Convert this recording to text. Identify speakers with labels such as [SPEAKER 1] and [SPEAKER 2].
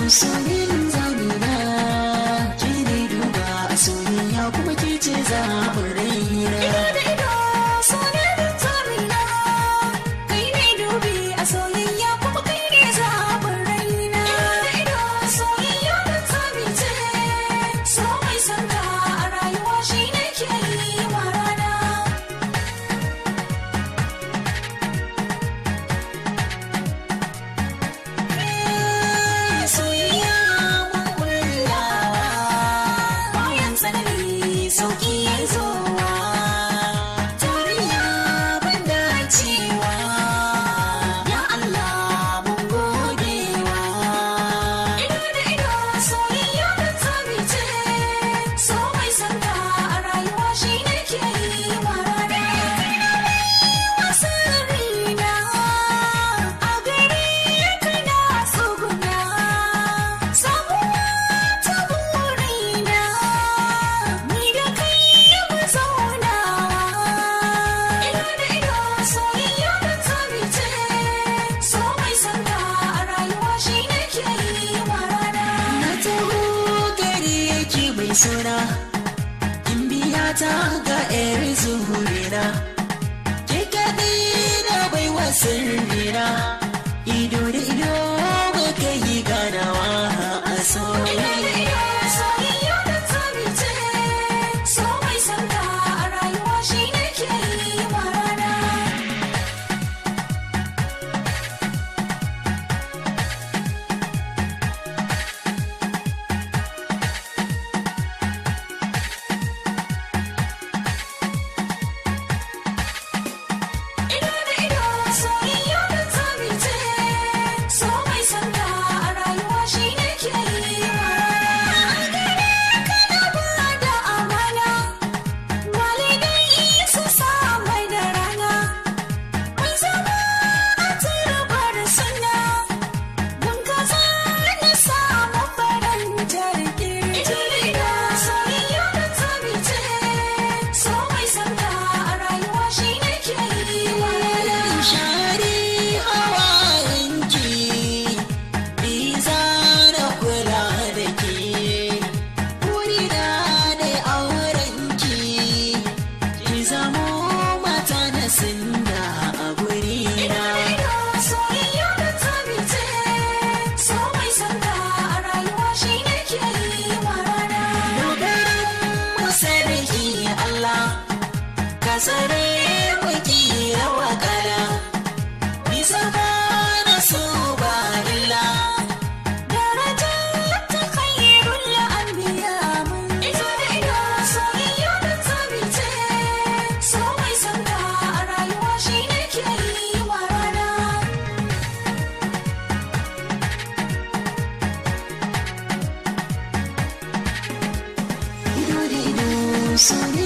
[SPEAKER 1] soyayyar zamina ke ne duba a soyayya kuma ke ce zaɓin raina.
[SPEAKER 2] Ido da ido soyayyar zamina kai ne dubi a soyayya kuma kai ne zaɓin raina. Ido da ido soyayyar zamina ce so mai santa a rayuwa shi ne ke yi wa rana.
[SPEAKER 1] Soyayya mun kullawa bayan tsanani sauki ya zowa tarayya ban dacewa ya Allah mun godewa.
[SPEAKER 2] Ido da ido soyayya zamina ce so mai santa a rayuwa shi ne ke yi wa rana. Masarina a gare ka na tsuguna samuwa ta burina ni da kai mu zaunawa. Ido da ido soyayya zamina ce so mai santa a rayuwa shi ne ke yi wa rana.
[SPEAKER 1] Na taho gari yake mai suna in biya ta ga yar zuhurina ke kaɗai na baiwa sirrina ido da ido muka yi ganawa a soyayya.
[SPEAKER 2] Soyayya zamina ce so mai santa a rayuwa shi ne ke yi wa rana. Ido da ido soyayya zamina ce so mai santa a rayuwa shi ne ke yi wa rana. Kana ba da amana walidai su sa mai da rana mai zama a turbar suna gun kaza na samu farantar kirji. Ido da ido soyayya zamina ce so mai santa a rayuwa shi ne ke yi wa rana.
[SPEAKER 1] Share hawayenki biza na kula da ke burina da aurenki ki zamo mata na sinna a gurina.
[SPEAKER 2] Soyayya zamina ce so mai santa a rayuwa shi ne ke yi wa rana.
[SPEAKER 1] Dogaran masarki Allah ka tsare muki rawa kala mi zama na so ba illa.
[SPEAKER 2] Daraja ta khairul anbiya mun. Ido da ido soyayya zamina ce so mai santa a rayuwa shi ne ke yi wa rana.
[SPEAKER 1] Ido da ido soyayya